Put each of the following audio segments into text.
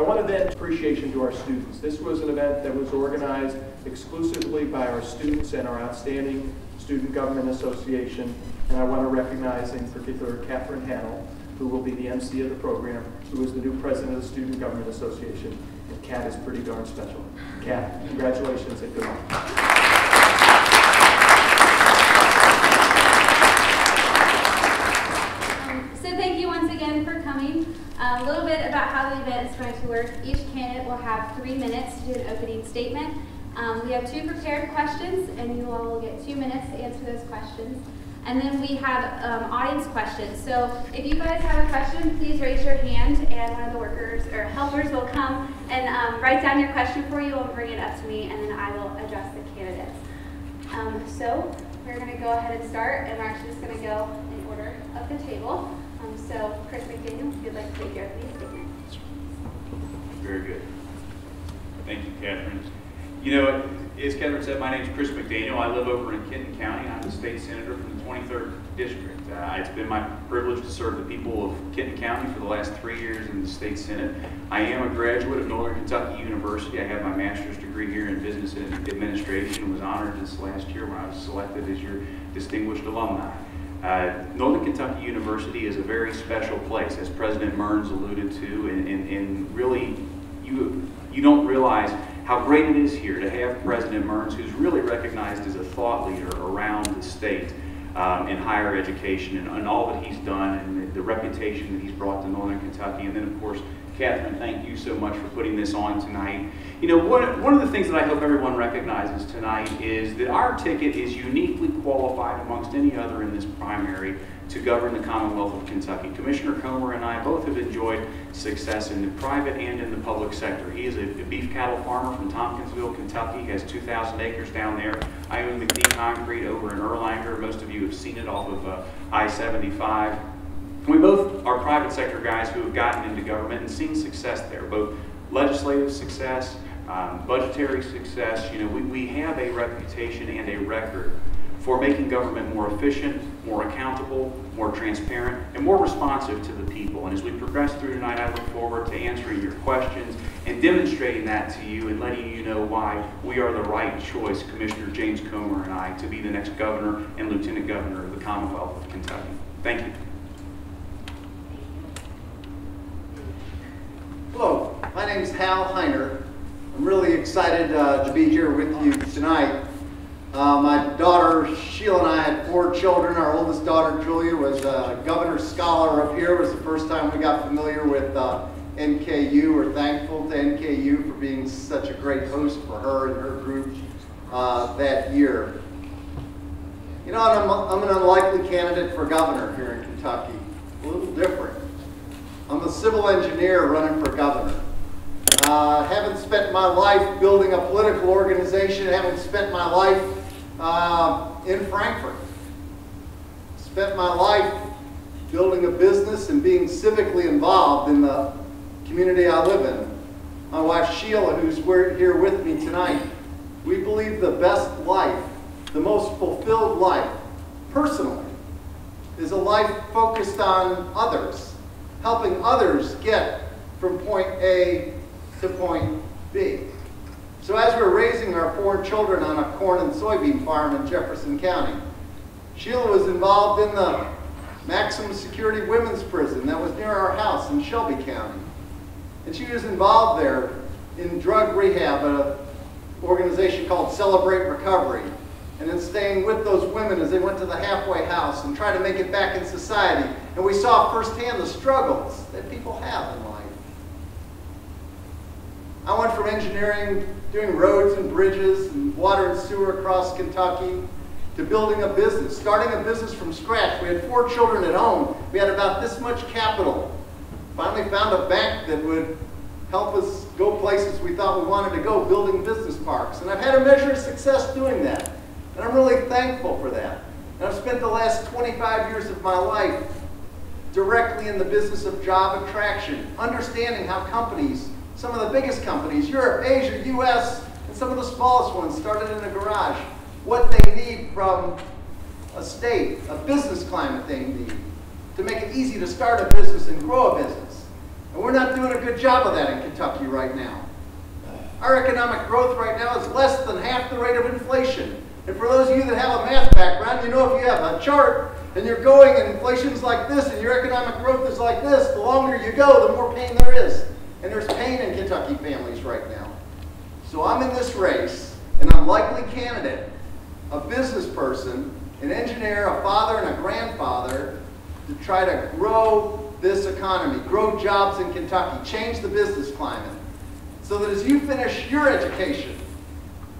want to vent appreciation to our students. This was an event that was organized exclusively by our students and our outstanding Student Government Association, and I want to recognize in particular Catherine Hannell, who will be the MC of the program, who is the new president of the Student Government Association, and Kat is pretty darn special. Kat, congratulations and good luck. So thank you once again for coming. A little bit about how the event is going to work. Each candidate will have 3 minutes to do an opening statement. We have 2 prepared questions, and you all will get 2 minutes to answer those questions. And then we have audience questions. So if you guys have a question, please raise your hand, and one of the workers or helpers will come and write down your question for you and bring it up to me, and then I will address the candidates. So we're going to go ahead and start, and we're actually just going to go in order of the table. So Chris McDaniel, if you'd like to take your opening statement. Very good. Thank you, Catherine. You know, as Catherine said, my name is Chris McDaniel. I live over in Kenton County. I'm the state senator from the 23rd District. It's been my privilege to serve the people of Kenton County for the last 3 years in the state senate. I am a graduate of Northern Kentucky University. I have my master's degree here in business administration and was honored this last year when I was selected as your distinguished alumni. Northern Kentucky University is a very special place, as President Mearns alluded to, and really you don't realize how great it is here to have President Mearns, who's really recognized as a thought leader around the state in higher education and all that he's done and the reputation that he's brought to Northern Kentucky. And then, of course, Catherine, thank you so much for putting this on tonight. You know, one of the things that I hope everyone recognizes tonight is that our ticket is uniquely qualified amongst any other in this primary to govern the Commonwealth of Kentucky. Commissioner Comer and I both have enjoyed success in the private and in the public sector. He is a beef cattle farmer from Tompkinsville, Kentucky. He has 2,000 acres down there. I own McDaniel Concrete over in Erlanger. Most of you have seen it off of I-75. We both are private sector guys who have gotten into government and seen success there, both legislative success, budgetary success. You know, we have a reputation and a record for making government more efficient, more accountable, more transparent, and more responsive to the people. And as we progress through tonight, I look forward to answering your questions and demonstrating that to you and letting you know why we are the right choice, Commissioner James Comer and I, to be the next governor and lieutenant governor of the Commonwealth of Kentucky. Thank you. Hello, my name is Hiner. I'm really excited to be here with you tonight. My daughter Sheila and I had 4 children. Our oldest daughter Julia was a governor's scholar up here. It was the first time we got familiar with NKU. We're thankful to NKU for being such a great host for her and her group that year. You know, I'm an unlikely candidate for governor here in Kentucky. A little different. I'm a civil engineer running for governor. Haven't spent my life building a political organization. Haven't spent my life in Frankfurt. Spent my life building a business and being civically involved in the community I live in. My wife Sheila, who's here with me tonight, we believe the best life, the most fulfilled life, personally, is a life focused on others, helping others get from point A to point B. So as we're raising our 4 children on a corn and soybean farm in Jefferson County, Sheila was involved in the maximum security women's prison that was near our house in Shelby County. And she was involved there in drug rehab at an organization called Celebrate Recovery, and then staying with those women as they went to the halfway house and tried to make it back in society. And we saw firsthand the struggles that people have in life. I went from engineering, doing roads and bridges and water and sewer across Kentucky, to building a business, starting a business from scratch. We had 4 children at home. We had about this much capital. Finally found a bank that would help us go places we thought we wanted to go, building business parks. And I've had a measure of success doing that. And I'm really thankful for that. And I've spent the last 25 years of my life directly in the business of job attraction, understanding how companies, some of the biggest companies, Europe, Asia, US, and some of the smallest ones started in a garage, what they need from a state, a business climate they need, to make it easy to start a business and grow a business. And we're not doing a good job of that in Kentucky right now. Our economic growth right now is less than half the rate of inflation. And for those of you that have a math background, you know if you have a chart and you're going and inflation's like this and your economic growth is like this, the longer you go, the more pain there is. And there's pain in Kentucky families right now. So I'm in this race, and I'm likely candidate, a business person, an engineer, a father, and a grandfather to try to grow this economy, grow jobs in Kentucky, change the business climate, so that as you finish your education,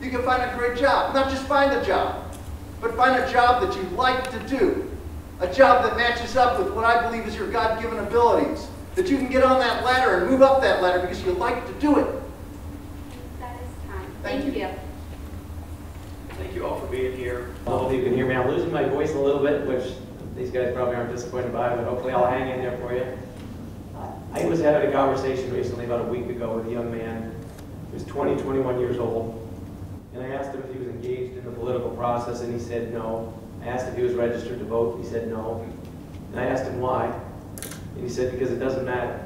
you can find a great job. Not just find a job, but find a job that you like to do. A job that matches up with what I believe is your God-given abilities. That you can get on that ladder and move up that ladder because you like to do it. That is time. Thank you. Thank you all for being here. I don't know if you can hear me. I'm losing my voice a little bit, which these guys probably aren't disappointed by, but hopefully I'll hang in there for you. I was having a conversation recently, about a week ago, with a young man who was 20, 21 years old. And I asked him if he was engaged in the political process, and he said no. I asked if he was registered to vote, he said no. And I asked him why, and he said because it doesn't matter.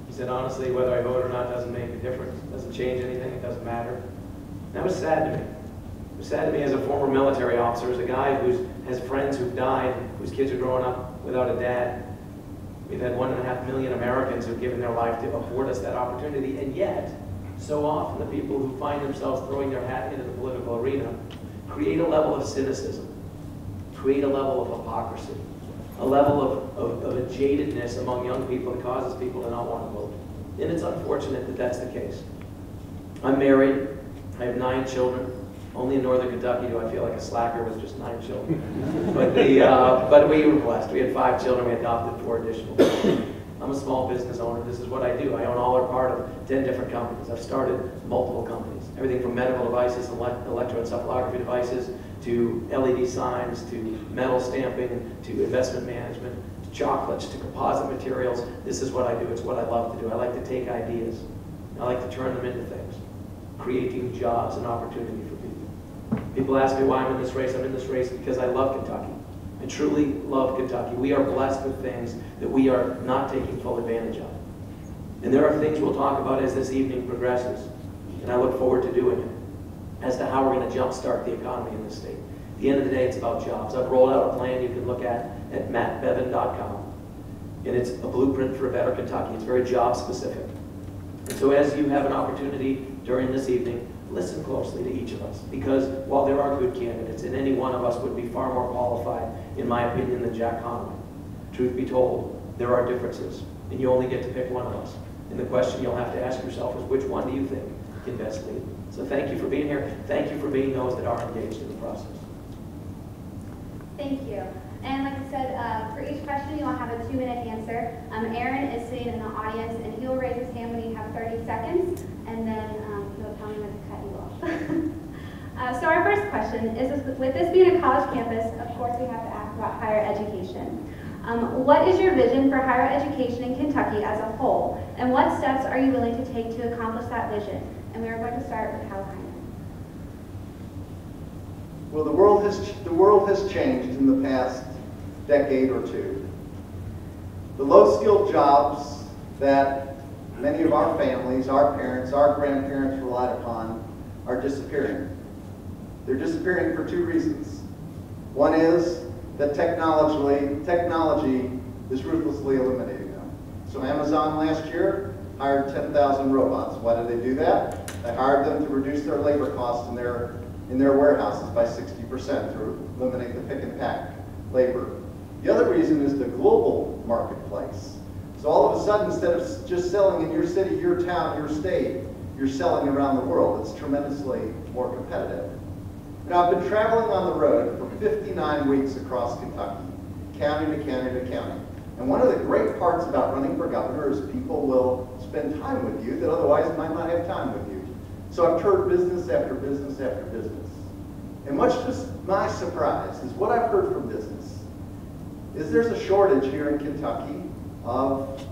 He said, honestly, whether I vote or not doesn't make a difference. It doesn't change anything, it doesn't matter. And that was sad to me. It was sad to me as a former military officer, as a guy who has friends who've died, whose kids are growing up without a dad. We've had 1.5 million Americans who've given their life to afford us that opportunity, and yet, so often the people who find themselves throwing their hat into the political arena create a level of cynicism, create a level of hypocrisy, a level of a jadedness among young people that causes people to not want to vote. And it's unfortunate that that's the case. I'm married. I have 9 children. Only in northern Kentucky do I feel like a slacker with just 9 children. But we were blessed. We had 5 children. We adopted 4 additional. I'm a small business owner. This is what I do. I own all or part of 10 different companies. I've started multiple companies. Everything from medical devices, electroencephalography devices, to LED signs, to metal stamping, to investment management, to chocolates, to composite materials. This is what I do. It's what I love to do. I like to take ideas. I like to turn them into things, creating jobs and opportunity for people. People ask me why I'm in this race. I'm in this race because I love Kentucky. I truly love Kentucky. We are blessed with things that we are not taking full advantage of. And there are things we'll talk about as this evening progresses, and I look forward to doing it, as to how we're going to jumpstart the economy in this state. At the end of the day, it's about jobs. I've rolled out a plan you can look at mattbevin.com, and it's a blueprint for a better Kentucky. It's very job specific. And so as you have an opportunity during this evening, listen closely to each of us, because while there are good candidates, and any one of us would be far more qualified, in my opinion, than Jack Conway. Truth be told, there are differences, and you only get to pick one of us. And the question you'll have to ask yourself is, which one do you think can best lead? So thank you for being here. Thank you for being those that are engaged in the process. Thank you. And like I said, for each question, you'll have a 2-minute answer. Aaron is sitting in the audience, and he'll raise his hand when you have 30 seconds, and then he'll tell me when to cut you off. So our first question is, with this being a college campus, of course we have to ask about higher education. What is your vision for higher education in Kentucky as a whole, and what steps are you willing to take to accomplish that vision? And we are going to start with Hal Hiner. Well, the world has changed in the past decade or two. The low-skilled jobs that many of our families, our parents, our grandparents relied upon are disappearing. They're disappearing for 2 reasons. One is that technology is ruthlessly eliminating them. So Amazon last year hired 10,000 robots. Why did they do that? They hired them to reduce their labor costs in their warehouses by 60% to eliminate the pick and pack labor. The other reason is the global marketplace. So all of a sudden, instead of just selling in your city, your town, your state, you're selling around the world. It's tremendously more competitive. Now, I've been traveling on the road for 59 weeks across Kentucky, county to county to county. And one of the great parts about running for governor is people will spend time with you that otherwise might not have time with you. So I've toured business after business after business. And much to my surprise is what I've heard from business is there's a shortage here in Kentucky of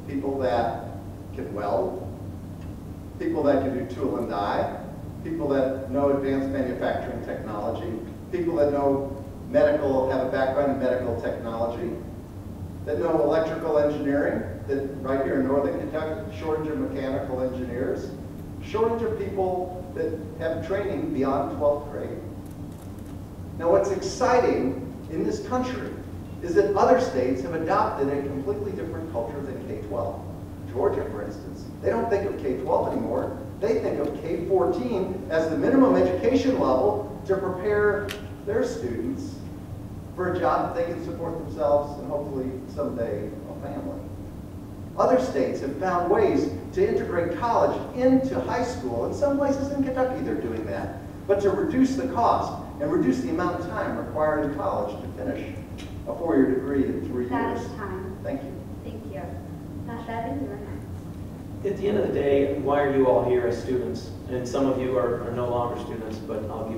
people that can weld, people that can do tool and die, people that know advanced manufacturing technology, people that know have a background in medical technology, that know electrical engineering, that right here in Northern Kentucky, shortage of mechanical engineers, shortage of people that have training beyond 12th grade. Now what's exciting in this country is that other states have adopted a completely different culture than K-12. Georgia, for instance, they don't think of K-12 anymore. They think of K-14 as the minimum education level to prepare their students for a job that they can support themselves and hopefully someday a family. Other states have found ways to integrate college into high school. In some places in Kentucky they're doing that, but to reduce the cost and reduce the amount of time required in college to finish a 4-year degree in 3 years. That is time. Thank you. Thank you. Bevin, you're next. At the end of the day, why are you all here as students? And some of you are no longer students, but I'll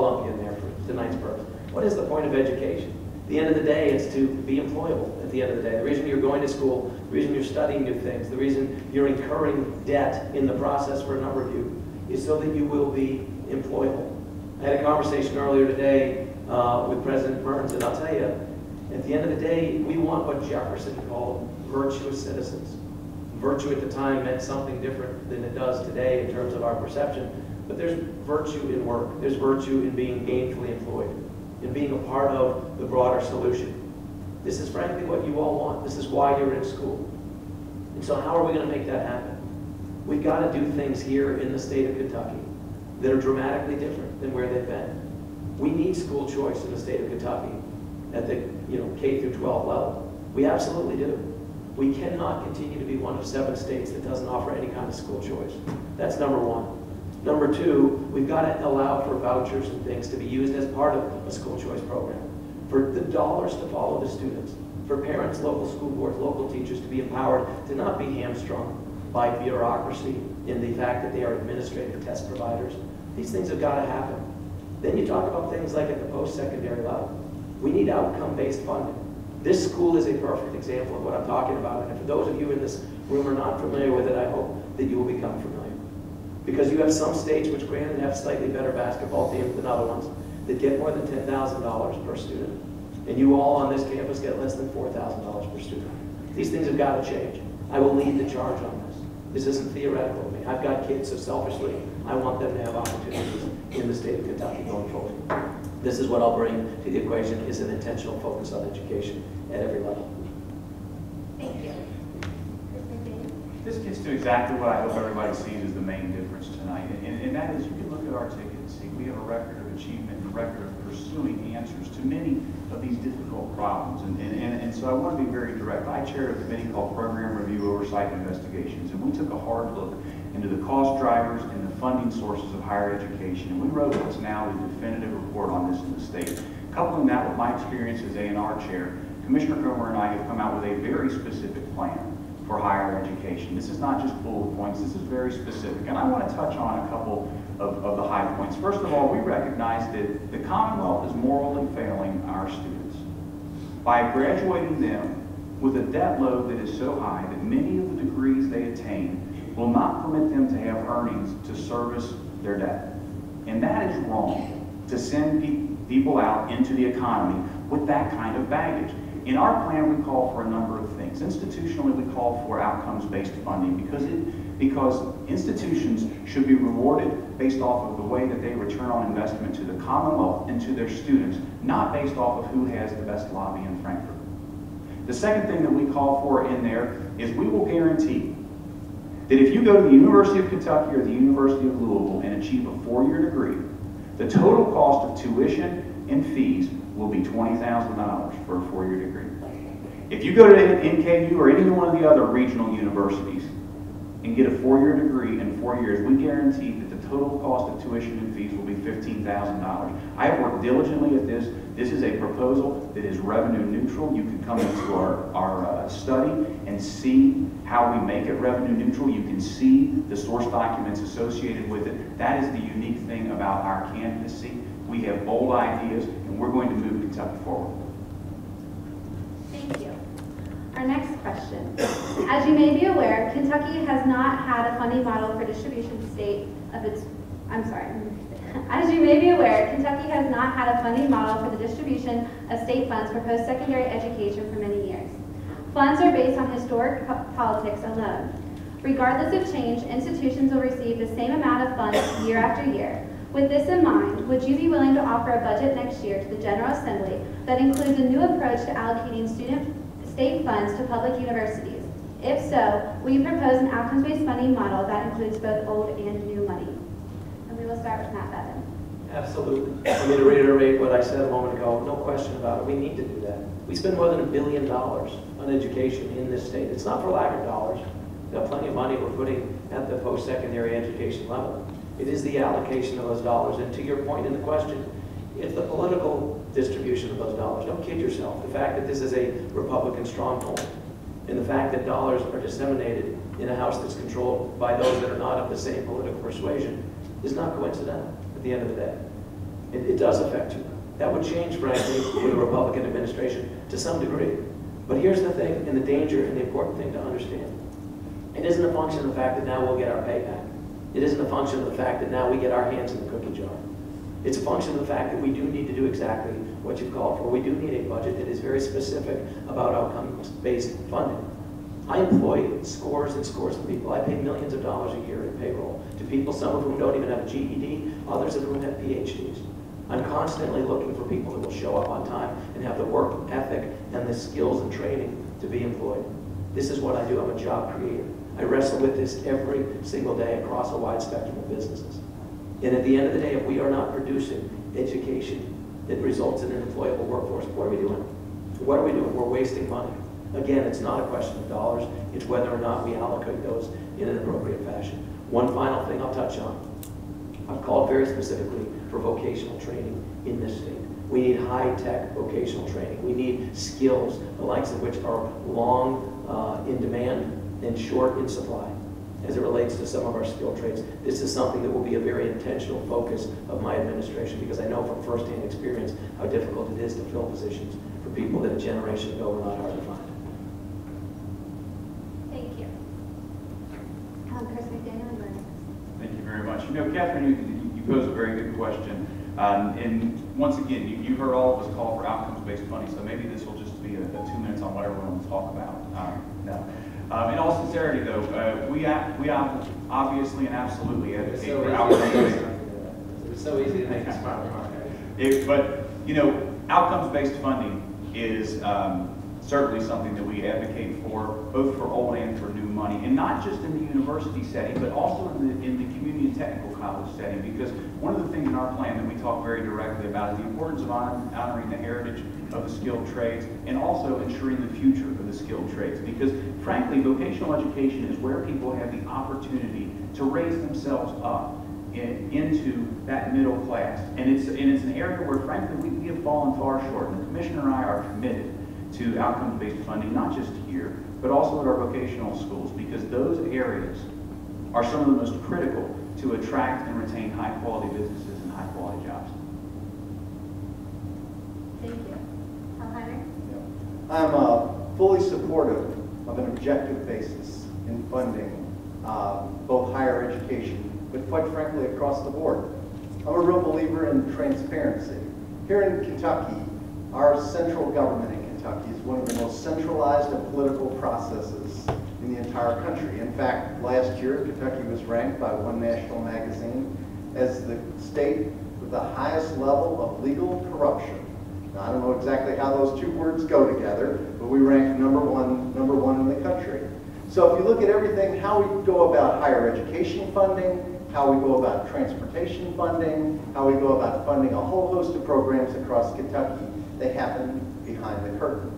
lump you in there for tonight's purpose. What is the point of education? At the end of the day, it's to be employable at the end of the day. The reason you're going to school, the reason you're studying new things, the reason you're incurring debt in the process for a number of you is so that you will be employable. I had a conversation earlier today with President Burns, and I'll tell you, at the end of the day, we want what Jefferson called virtuous citizens. Virtue at the time meant something different than it does today in terms of our perception, but there's virtue in work. There's virtue in being gainfully employed, in being a part of the broader solution. This is frankly what you all want. This is why you're in school. And so how are we going to make that happen? We've got to do things here in the state of Kentucky that are dramatically different than where they've been. We need school choice in the state of Kentucky at the K through 12 level. We absolutely do. We cannot continue to be one of 7 states that doesn't offer any kind of school choice. That's number one. Number two, we've got to allow for vouchers and things to be used as part of a school choice program. For the dollars to follow the students, for parents, local school boards, local teachers to be empowered to not be hamstrung by bureaucracy in the fact that they are administrative test providers. These things have got to happen. Then you talk about things like at the post-secondary level. We need outcome-based funding. This school is a perfect example of what I'm talking about. And for those of you in this room who are not familiar with it, I hope that you will become familiar. Because you have some states which granted have slightly better basketball teams than other ones that get more than $10,000 per student. And you all on this campus get less than $4,000 per student. These things have got to change. I will lead the charge on this. This isn't theoretical to me. I've got kids, so selfishly, I want them to have opportunities in the state of Kentucky going forward. This is what I'll bring to the equation, is an intentional focus on education at every level. Thank you. This gets to exactly what I hope everybody sees as the main difference tonight, and that is you can look at our ticket and see we have a record of achievement and a record of pursuing answers to many of these difficult problems. And so I want to be very direct. I chair a committee called Program Review, Oversight, and Investigations, and we took a hard look into the cost drivers and the funding sources of higher education. And we wrote what's now the definitive report on this in the state. Coupling that with my experience as A&R chair, Commissioner Comer and I have come out with a very specific plan for higher education. This is not just bullet points, this is very specific. And I want to touch on a couple of the high points. First of all, we recognize that the Commonwealth is morally failing our students by graduating them with a debt load that is so high that many of the degrees they attain will not permit them to have earnings to service their debt. And that is wrong, to send people out into the economy with that kind of baggage. In our plan, we call for a number of things. Institutionally, we call for outcomes-based funding because institutions should be rewarded based off of the way that they return on investment to the Commonwealth and to their students, not based off of who has the best lobby in Frankfurt. The second thing that we call for in there is we will guarantee that if you go to the University of Kentucky or the University of Louisville and achieve a 4-year degree, the total cost of tuition and fees will be $20,000 for a 4-year degree. If you go to NKU or any one of the other regional universities and get a 4-year degree in 4 years, we guarantee that the total cost of tuition and fees will be $15,000. I have worked diligently at this. This is a proposal that is revenue neutral. You can come into our study and see how we make it revenue neutral. You can see the source documents associated with it. That is the unique thing about our candidacy. We have bold ideas, and we're going to move Kentucky forward. Thank you. Our next question. As you may be aware, Kentucky has not had a funding model for distribution of its As you may be aware, Kentucky has not had a funding model for the distribution of state funds for post-secondary education for many years. Funds are based on historic politics alone. Regardless of change, institutions will receive the same amount of funds year after year. With this in mind, would you be willing to offer a budget next year to the General Assembly that includes a new approach to allocating state funds to public universities? If so, will you propose an outcomes-based funding model that includes both old and new money? And we will start with Matt Bevin. Absolutely. Let me reiterate what I said a moment ago. No question about it. We need to do that. We spend more than $1 billion on education in this state. It's not for lack of dollars. We've got plenty of money we're putting at the post-secondary education level. It is the allocation of those dollars. And to your point in the question, it's the political distribution of those dollars. Don't kid yourself. The fact that this is a Republican stronghold and the fact that dollars are disseminated in a House that's controlled by those that are not of the same political persuasion is not coincidental at the end of the day. It does affect you. That would change, frankly, with a Republican administration to some degree. But here's the thing, and the danger and the important thing to understand. It isn't a function of the fact that now we'll get our payback. It isn't a function of the fact that now we get our hands in the cookie jar. It's a function of the fact that we do need to do exactly what you've called for. We do need a budget that is very specific about outcomes-based funding. I employ scores and scores of people. I pay millions of dollars a year in payroll to people, some of whom don't even have a GED, others of whom have PhDs. I'm constantly looking for people that will show up on time and have the work ethic and the skills and training to be employed. This is what I do. I'm a job creator. I wrestle with this every single day across a wide spectrum of businesses. And at the end of the day, if we are not producing education that results in an employable workforce, what are we doing? What are we doing? We're wasting money. Again, it's not a question of dollars. It's whether or not we allocate those in an appropriate fashion. One final thing I'll touch on. I've called very specifically for vocational training in this state. We need high-tech vocational training. We need skills, the likes of which are long in demand and short in supply as it relates to some of our skilled trades. This is something that will be a very intentional focus of my administration because I know from firsthand experience how difficult it is to fill positions for people that a generation ago were not hard to find. Thank you. Chris McDaniel, you're next. Thank you very much. You know, Catherine, you pose a very good question. And once again, you heard all of us call for outcomes-based funding, so maybe this will just be a 2 minutes on whatever we want to talk about. No. In all sincerity, though, we obviously and absolutely advocate for outcomes-based. It's so easy to make a smart remark. But, you know, outcomes-based funding is certainly something that we advocate for, both for old and for new money, and not just in the university setting, but also in the community and technical college setting, because one of the things in our plan that we talk very directly about is the importance of honoring the heritage of the skilled trades and also ensuring the future of the skilled trades, because frankly, vocational education is where people have the opportunity to raise themselves up into that middle class, and it's an area where frankly we have fallen far short, and the Commissioner and I are committed to outcomes-based funding, not just here, but also at our vocational schools, because those areas are some of the most critical to attract and retain high-quality businesses and high-quality jobs. Thank you. Hiner? I'm fully supportive of an objective basis in funding both higher education, but quite frankly across the board. I'm a real believer in transparency. Here in Kentucky, our central government in Kentucky is one of the most centralized and political processes in the entire country. In fact, last year, Kentucky was ranked by one national magazine as the state with the highest level of legal corruption. Now, I don't know exactly how those two words go together, but we ranked number one in the country. So if you look at everything, how we go about higher education funding, how we go about transportation funding, how we go about funding a whole host of programs across Kentucky, they happen behind the curtain.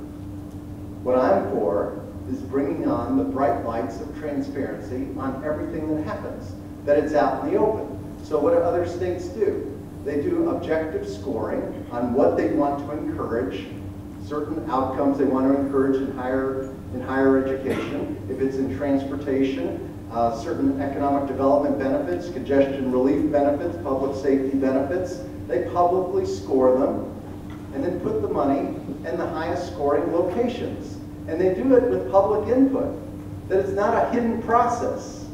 What I'm for is bringing on the bright lights of transparency on everything that happens, that it's out in the open. So what do other states do? They do objective scoring on what they want to encourage, certain outcomes they want to encourage in higher education. If it's in transportation, certain economic development benefits, congestion relief benefits, public safety benefits, they publicly score them and then put the money in the highest scoring locations. And they do it with public input, that it's not a hidden process.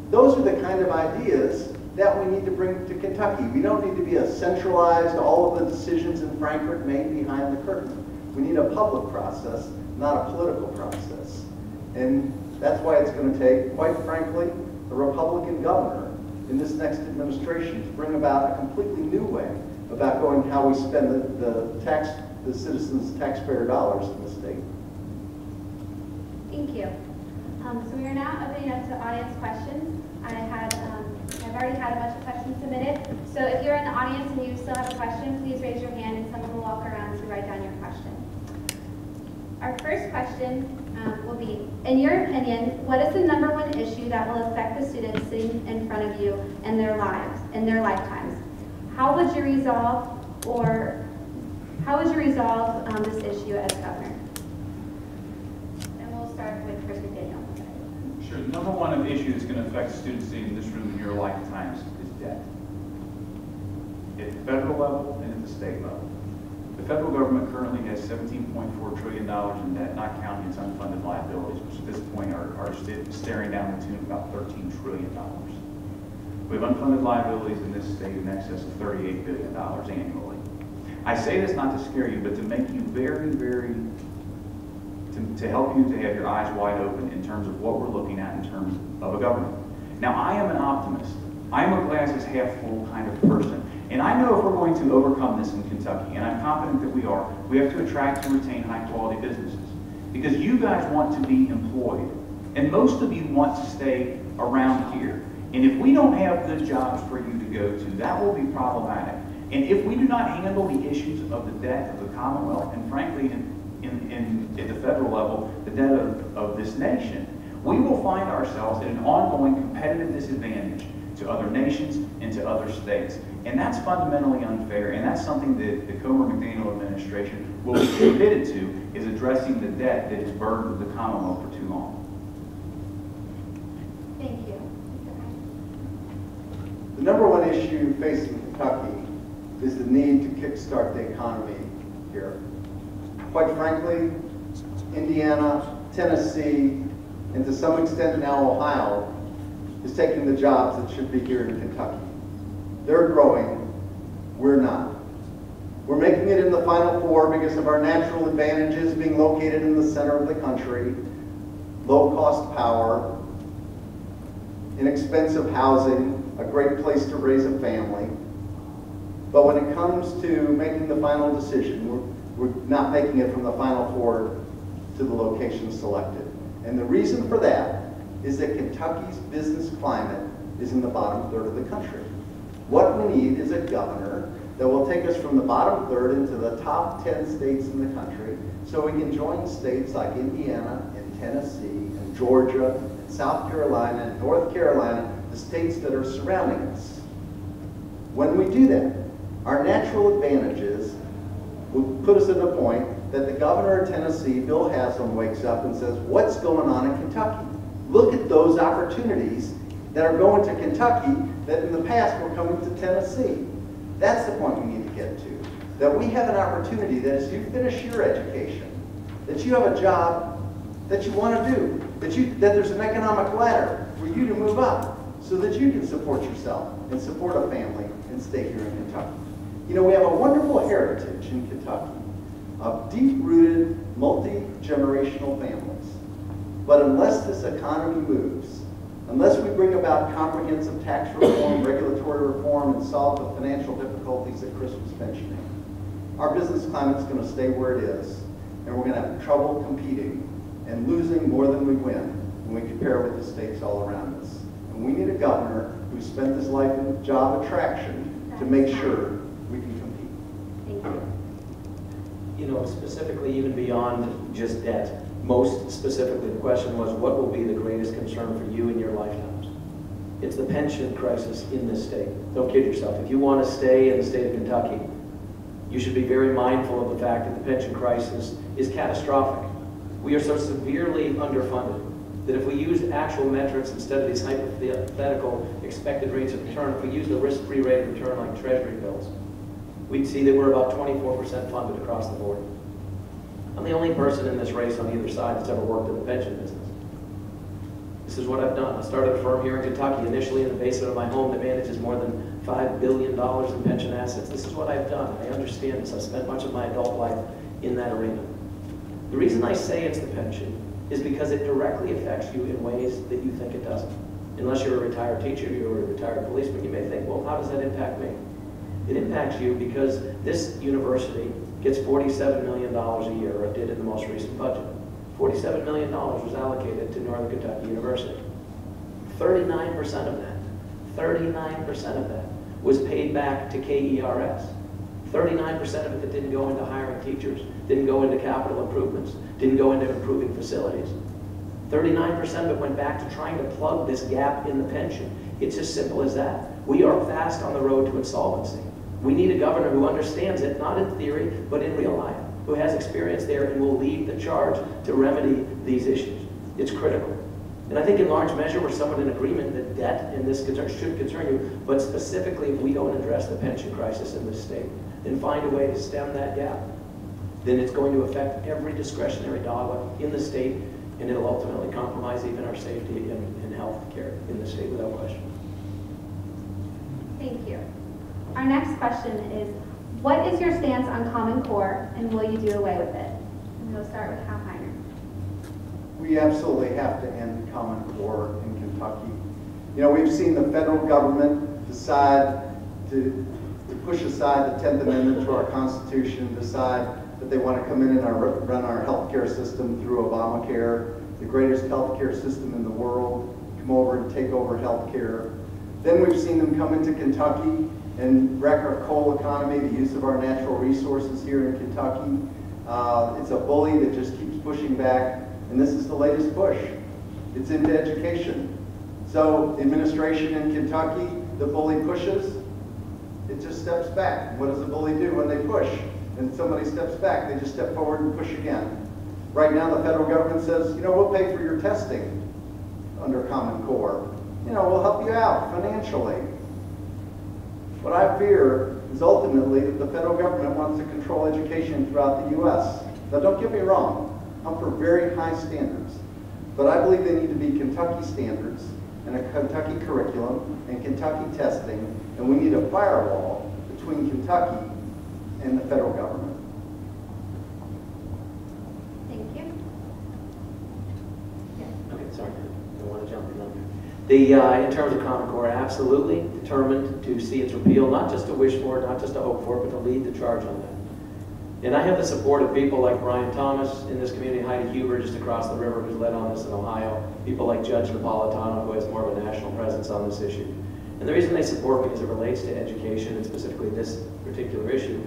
Those are the kind of ideas that we need to bring to Kentucky. We don't need to be a centralized, all of the decisions in Frankfurt made behind the curtain. We need a public process, not a political process. And that's why it's going to take, quite frankly, a Republican governor in this next administration to bring about a completely new way about going how we spend the citizens' taxpayer dollars in the state. Thank you. So we are now opening up to audience questions. I've already had a bunch of questions submitted. So if you're in the audience and you still have a question, please raise your hand and someone will walk around to write down your question. Our first question will be, in your opinion, what is the *1 issue that will affect the students sitting in front of you in their lives, in their lifetimes? How would you resolve this issue as governor? And we'll start with Chris McDaniel. Sure. The #1 issue that's going to affect students sitting in this room in your lifetimes is debt. At the federal level and at the state level. The federal government currently has $17.4 trillion in debt, not counting its unfunded liabilities, which at this point are staring down the tune of about $13 trillion. We have unfunded liabilities in this state in excess of $38 billion annually. I say this not to scare you, but to make you to help you to have your eyes wide open in terms of what we're looking at in terms of a government. Now, I am an optimist. I'm a glasses half full kind of person. And I know if we're going to overcome this in Kentucky, and I'm confident that we are, we have to attract and retain high-quality businesses. Because you guys want to be employed, and most of you want to stay around here. And if we don't have good jobs for you to go to, that will be problematic. And if we do not handle the issues of the debt of the Commonwealth, and frankly, at the federal level, the debt of this nation, we will find ourselves at an ongoing competitive disadvantage to other nations and to other states. And that's fundamentally unfair, and that's something that the Comer-McDaniel administration will be committed to, is addressing the debt that has burdened the Commonwealth for too long. Thank you. The #1 issue facing Kentucky is the need to kickstart the economy here. Quite frankly, Indiana, Tennessee, and to some extent now Ohio is taking the jobs that should be here in Kentucky. They're growing, we're not. We're making it in the Final Four because of our natural advantages being located in the center of the country, low-cost power, inexpensive housing, a great place to raise a family. But when it comes to making the final decision, we're not making it from the Final Four to the location selected. And the reason for that is that Kentucky's business climate is in the bottom third of the country. What we need is a governor that will take us from the bottom third into the top 10 states in the country so we can join states like Indiana and Tennessee and Georgia and South Carolina and North Carolina, the states that are surrounding us. When we do that, our natural advantages will put us at the point that the governor of Tennessee, Bill Haslam, wakes up and says, what's going on in Kentucky? Look at those opportunities that are going to Kentucky that in the past were coming to Tennessee. That's the point we need to get to. That we have an opportunity that as you finish your education, that you have a job that you want to do, that there's an economic ladder for you to move up so that you can support yourself and support a family and stay here in Kentucky. You know, we have a wonderful heritage in Kentucky of deep-rooted, multi-generational families. But unless this economy moves, unless we bring about comprehensive tax reform, regulatory reform, and solve the financial difficulties that Chris was mentioning, our business climate's going to stay where it is, and we're going to have trouble competing and losing more than we win when we compare with the states all around us. And we need a governor who spent his life in job attraction to make sure we can compete. Thank you. You know, specifically even beyond just debt, most specifically the question was, what will be the greatest concern for you in your lifetimes? It's the pension crisis in this state. Don't kid yourself. If you want to stay in the state of Kentucky, you should be very mindful of the fact that the pension crisis is catastrophic. We are so severely underfunded that if we use actual metrics instead of these hypothetical expected rates of return, if we use the risk-free rate of return like treasury bills, we'd see that we're about 24% funded across the board. I'm the only person in this race on either side that's ever worked in the pension business. This is what I've done. I started a firm here in Kentucky, initially in the basement of my home, that manages more than $5 billion in pension assets. This is what I've done. I understand this. I've spent much of my adult life in that arena. The reason I say it's the pension is because it directly affects you in ways that you think it doesn't. Unless you're a retired teacher, you're a retired policeman, you may think, well, how does that impact me? It impacts you because this university gets $47 million a year, or it did in the most recent budget. $47 million was allocated to Northern Kentucky University. 39% of that was paid back to KERS. 39% of it that didn't go into hiring teachers, didn't go into capital improvements, didn't go into improving facilities. 39% of it went back to trying to plug this gap in the pension. It's as simple as that. We are fast on the road to insolvency. We need a governor who understands it, not in theory, but in real life, who has experience there and will lead the charge to remedy these issues. It's critical. And I think in large measure we're somewhat in agreement that debt in this concern should concern you, but specifically if we don't address the pension crisis in this state and find a way to stem that gap, then it's going to affect every discretionary dollar in the state, and it'll ultimately compromise even our safety and health care in the state without question. Thank you. Our next question is, what is your stance on Common Core, and will you do away with it? And we'll start with Hal Hiner. We absolutely have to end Common Core in Kentucky. You know, we've seen the federal government decide to push aside the 10th Amendment to our Constitution, decide that they want to come in and run our healthcare system through Obamacare, the greatest healthcare system in the world, come over and take over healthcare. Then we've seen them come into Kentucky and wreck our coal economy, the use of our natural resources here in Kentucky. It's a bully that just keeps pushing back, and this is the latest push. It's into education. So the administration in Kentucky, the bully pushes, it just steps back. What does the bully do when they push? And somebody steps back, they just step forward and push again. Right now the federal government says, you know, we'll pay for your testing under Common Core. You know, we'll help you out financially. What I fear is ultimately that the federal government wants to control education throughout the U.S. Now don't get me wrong, I'm for very high standards, but I believe they need to be Kentucky standards and a Kentucky curriculum and Kentucky testing, and we need a firewall between Kentucky and the federal government. Thank you. Okay, sorry, I don't want to jump in on there. In terms of Common Core, absolutely determined to see its repeal, not just to wish for it, not just to hope for it, but to lead the charge on that. And I have the support of people like Brian Thomas in this community, Heidi Huber just across the river who's led on this in Ohio, people like Judge Napolitano who has more of a national presence on this issue. And the reason they support me as it relates to education, and specifically this particular issue,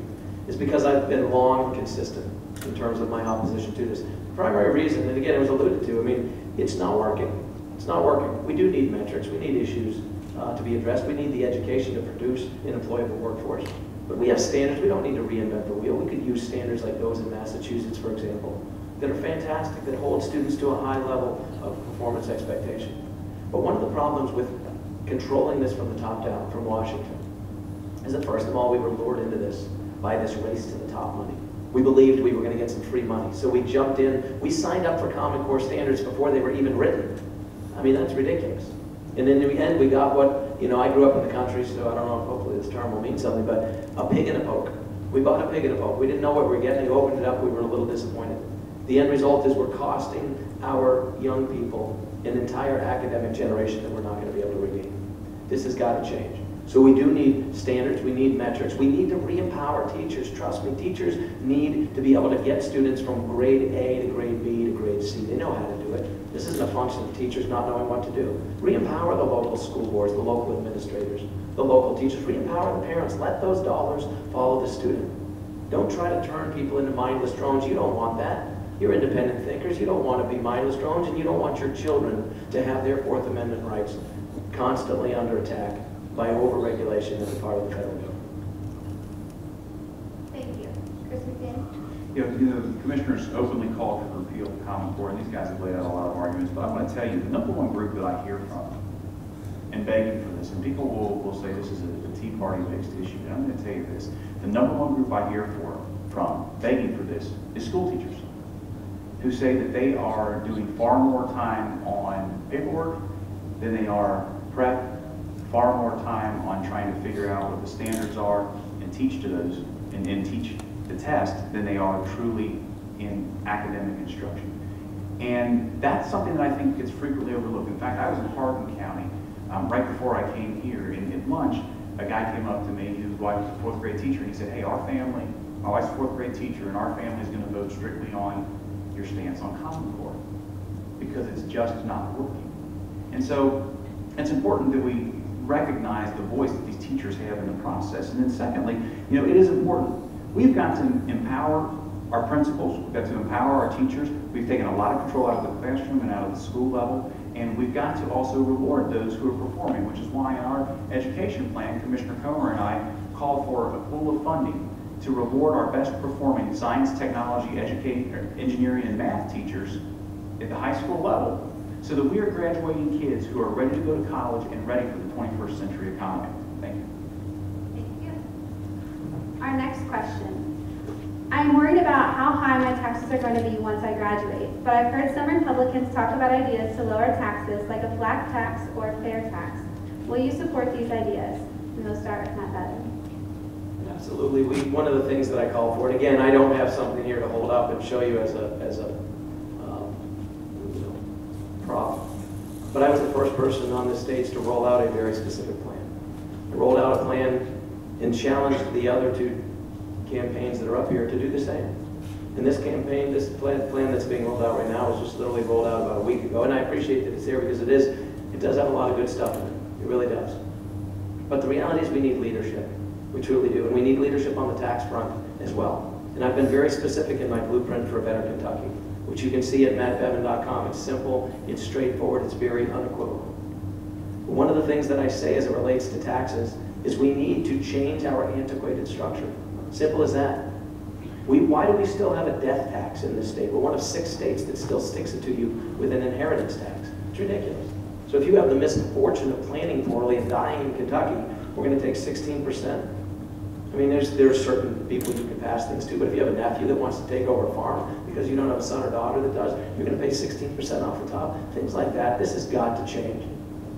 is because I've been long and consistent in terms of my opposition to this. The primary reason, and again it was alluded to, I mean, it's not working. It's not working. We do need metrics. We need issues to be addressed. We need the education to produce an employable workforce. But we have standards. We don't need to reinvent the wheel. We could use standards like those in Massachusetts, for example, that are fantastic, that hold students to a high level of performance expectation. But one of the problems with controlling this from the top down, from Washington, is that first of all, we were lured into this by this race to the top money. We believed we were going to get some free money. So we jumped in. We signed up for Common Core standards before they were even written. I mean, that's ridiculous. And in the end, we got what, you know, I grew up in the country, so I don't know if hopefully this term will mean something, but a pig in a poke. We bought a pig in a poke. We didn't know what we were getting. We opened it up. We were a little disappointed. The end result is we're costing our young people an entire academic generation that we're not going to be able to regain. This has got to change. So we do need standards, we need metrics, we need to re-empower teachers. Trust me, teachers need to be able to get students from grade A to grade B to grade C. They know how to do it. This isn't a function of teachers not knowing what to do. Re-empower the local school boards, the local administrators, the local teachers. Re-empower the parents. Let those dollars follow the student. Don't try to turn people into mindless drones. You don't want that. You're independent thinkers. You don't want to be mindless drones, and you don't want your children to have their Fourth Amendment rights constantly under attack by over-regulation as a part of the federal government. Thank you. Chris McDaniel? You know, the commissioners openly called for repeal of Common Core, and these guys have laid out a lot of arguments, but I want to tell you, the number one group that I hear from and begging for this, and people will say this is a Tea Party-based issue, and I'm going to tell you this, the number one group I hear from begging for this is school teachers, who say that they are doing far more time on paperwork than they are prep, far more time on trying to figure out what the standards are and teach to those, and teach the test than they are truly in academic instruction. And that's something that I think gets frequently overlooked. In fact, I was in Hardin County right before I came here, and at lunch, a guy came up to me whose wife was a fourth grade teacher, and he said, hey, our family, my wife's a fourth grade teacher, and our family is going to vote strictly on your stance on Common Core because it's just not working. And so it's important that we recognize the voice that these teachers have in the process. And then secondly, you know, it is important. We've got to empower our principals, we've got to empower our teachers. We've taken a lot of control out of the classroom and out of the school level, and we've got to also reward those who are performing, which is why in our education plan, Commissioner Comer and I call for a pool of funding to reward our best performing science, technology, engineering, and math teachers at the high school level, so that we are graduating kids who are ready to go to college and ready for the 21st century economy. Thank you. Thank you. Our next question. I'm worried about how high my taxes are going to be once I graduate, but I've heard some Republicans talk about ideas to lower taxes, like a flat tax or a fair tax. Will you support these ideas? And we'll start with Matt Bevin. Absolutely. One of the things that I call for, and again, I don't have something here to hold up and show you as a prop, but I was the first person on this stage to roll out a very specific plan. I rolled out a plan and challenged the other two campaigns that are up here to do the same. And this campaign, this plan that's being rolled out right now was just literally rolled out about a week ago, and I appreciate that it's there because it does have a lot of good stuff in it. It really does. But the reality is we need leadership. We truly do. And we need leadership on the tax front as well. And I've been very specific in my blueprint for a better Kentucky, which you can see at mattbevin.com. It's simple, it's straightforward, it's very unequivocal. But one of the things that I say as it relates to taxes is we need to change our antiquated structure. Simple as that. Why do we still have a death tax in this state? We're one of 6 states that still sticks it to you with an inheritance tax. It's ridiculous. So if you have the misfortune of planning poorly and dying in Kentucky, we're going to take 16%. I mean, there's certain people you can pass things to, but if you have a nephew that wants to take over a farm because you don't have a son or daughter that does, you're going to pay 16% off the top. Things like that. This has got to change.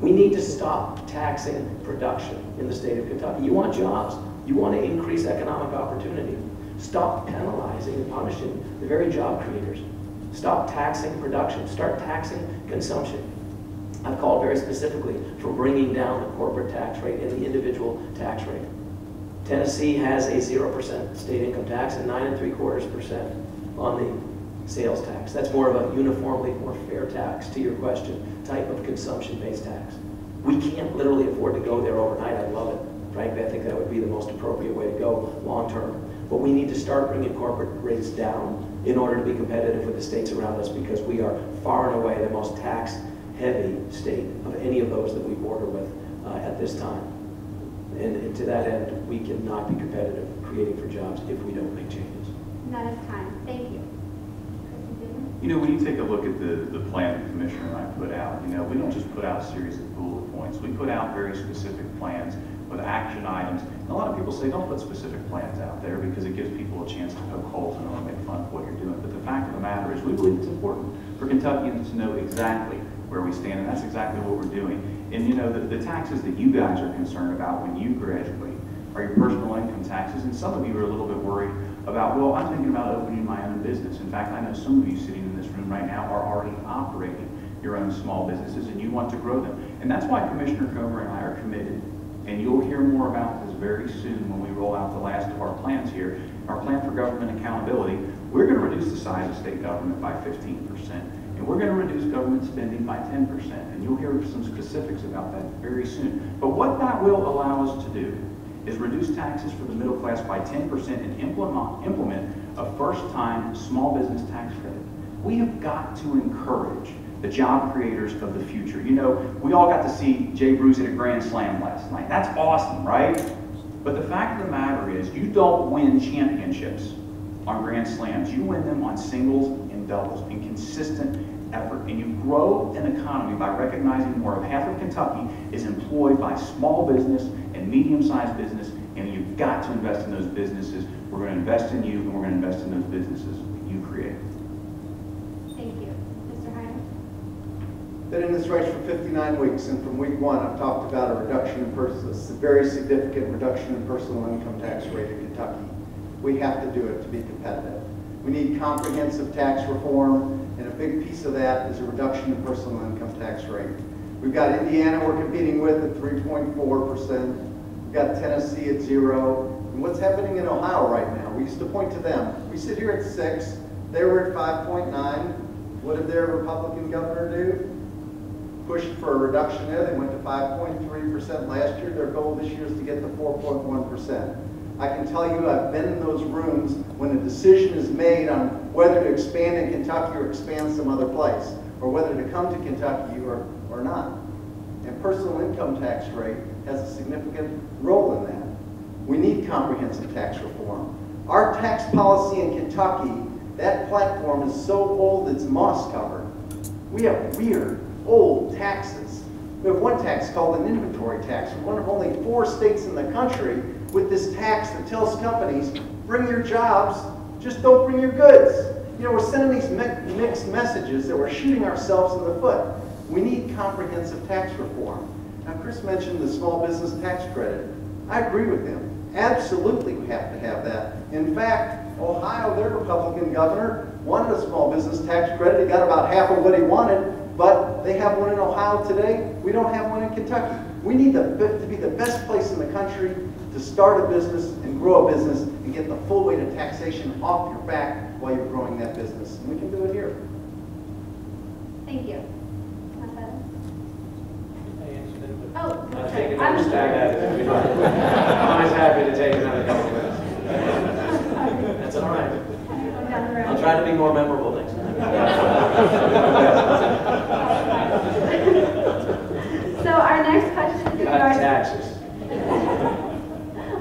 We need to stop taxing production in the state of Kentucky. You want jobs. You want to increase economic opportunity. Stop penalizing and punishing the very job creators. Stop taxing production. Start taxing consumption. I've called very specifically for bringing down the corporate tax rate and the individual tax rate. Tennessee has a 0% state income tax and 9 3/4% on the sales tax. That's more of a uniformly more fair tax, to your question, type of consumption-based tax. We can't literally afford to go there overnight. I love it. Frankly, I think that would be the most appropriate way to go long term. But we need to start bringing corporate rates down in order to be competitive with the states around us, because we are far and away the most tax-heavy state of any of those that we border with at this time. And to that end, we cannot be competitive creating for jobs if we don't make changes. And that is time. Thank you. You know, when you take a look at the plan the Commissioner and I put out, you know, we don't just put out a series of bullet points. We put out very specific plans with action items. And a lot of people say don't put specific plans out there because it gives people a chance to poke holes and want to make fun of what you're doing. But the fact of the matter is we believe it's important for Kentuckians to know exactly where we stand, and that's exactly what we're doing. And you know, the taxes that you guys are concerned about when you graduate are your personal income taxes, and some of you are a little bit worried about, well, I'm thinking about opening my own business. In fact, I know some of you sitting in this room right now are already operating your own small businesses and you want to grow them. And that's why Commissioner Comer and I are committed, and you'll hear more about this very soon when we roll out the last of our plans here, our plan for government accountability. We're going to reduce the size of state government by 15%. And we're going to reduce government spending by 10%. And you'll hear some specifics about that very soon. But what that will allow us to do is reduce taxes for the middle class by 10% and implement a first-time small business tax credit. We have got to encourage the job creators of the future. You know, we all got to see Jay Bruce at a Grand Slam last night. That's awesome, right? But the fact of the matter is, you don't win championships on Grand Slams. You win them on singles and doubles in consistent effort. And you grow an economy by recognizing more of half of Kentucky is employed by small business and medium-sized business, and you've got to invest in those businesses. We're going to invest in you, and we're going to invest in those businesses that you create. Thank you. Mr. Hiner? Been in this race for 59 weeks, and from week 1, I've talked about a reduction in a very significant reduction in personal income tax rate in Kentucky. we have to do it to be competitive. We need comprehensive tax reform, and a big piece of that is a reduction in personal income tax rate. We've got Indiana we're competing with at 3.4%. We've got Tennessee at 0%. And what's happening in Ohio right now? We used to point to them. We sit here at 6%. They were at 5.9%. What did their Republican governor do? Pushed for a reduction there. They went to 5.3% last year. Their goal this year is to get to 4.1%. I can tell you I've been in those rooms when a decision is made on whether to expand in Kentucky or expand some other place, or whether to come to Kentucky or not. And personal income tax rate has a significant role in that. We need comprehensive tax reform. Our tax policy in Kentucky, that platform is so old it's moss covered. We have weird, old taxes. We have one tax called an inventory tax. We're one of only 4 states in the country with this tax that tells companies, bring your jobs, just don't bring your goods. You know, we're sending these mixed messages that we're shooting ourselves in the foot. We need comprehensive tax reform. Now, Chris mentioned the small business tax credit. I agree with him. Absolutely, we have to have that. In fact, Ohio, their Republican governor, wanted a small business tax credit. He got about half of what he wanted, but they have one in Ohio today. We don't have one in Kentucky. We need to be the best place in the country to start a business and grow a business and get the full weight of taxation off your back while you're growing that business. And we can do it here. Thank you. Oh, I'm sorry. taking another stab at it. I'm always happy to take another couple minutes. That's all right. I'll try to be more memorable next time. So our next question is in regard to taxes.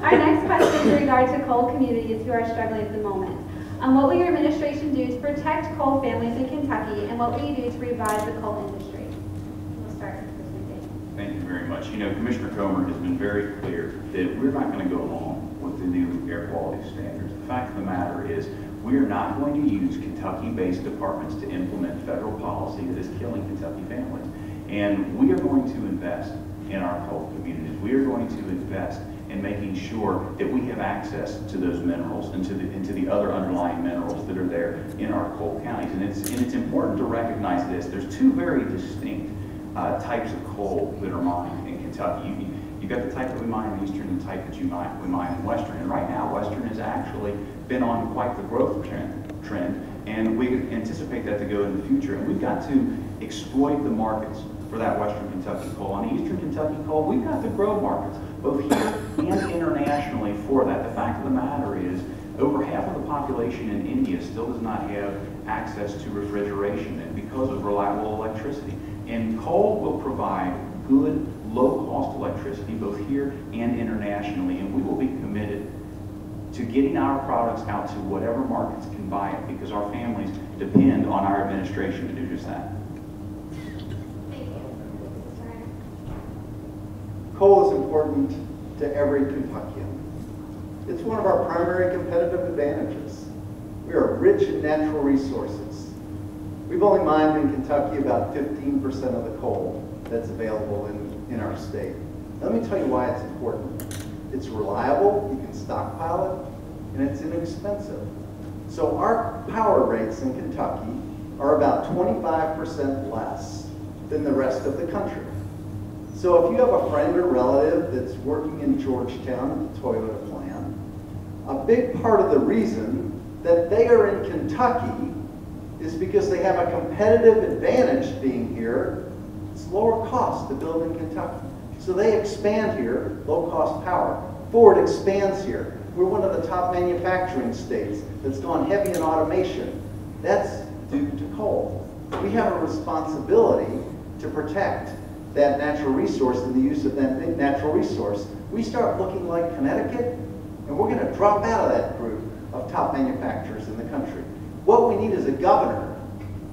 our next question is in regard to coal communities who are struggling at the moment. What will your administration do to protect coal families in Kentucky, and what will you do to revive the coal industry? We'll start with Chris McDaniel. Thank you very much. You know, Commissioner Comer has been very clear that we're not going to go along with the new air quality standards. The fact of the matter is, we are not going to use Kentucky-based departments to implement federal policy that is killing Kentucky families. And we are going to invest in our coal communities. We are going to invest in making sure that we have access to those minerals and to the other underlying minerals that are there in our coal counties. And it's important to recognize this. There's 2 very distinct types of coal that are mined in Kentucky. You've got the type that we mine in Eastern and the type that we mine in Western. And right now, Western has actually been on quite the growth trend, and we anticipate that to go in the future. And we've got to exploit the markets for that Western Kentucky coal. On the Eastern Kentucky coal, we've got to grow markets, both here and internationally for that. The fact of the matter is, over half of the population in India still does not have access to refrigeration and because of reliable electricity. And coal will provide good, low-cost electricity both here and internationally, and we will be committed to getting our products out to whatever markets can buy it, because our families depend on our administration to do just that. Thank you. Coal is important to every Kentuckian. It's one of our primary competitive advantages. We are rich in natural resources. We've only mined in Kentucky about 15% of the coal that's available in our state. Let me tell you why it's important. It's reliable, you can stockpile it, and it's inexpensive. So our power rates in Kentucky are about 25% less than the rest of the country. So if you have a friend or relative that's working in Georgetown at the Toyota plant, a big part of the reason that they are in Kentucky is because they have a competitive advantage being here. It's lower cost to build in Kentucky. So they expand here, low-cost power. Ford expands here. We're one of the top manufacturing states that's gone heavy in automation. That's due to coal. We have a responsibility to protect that natural resource and the use of that natural resource. We start looking like Connecticut, and we're going to drop out of that group of top manufacturers in the country. What we need is a governor,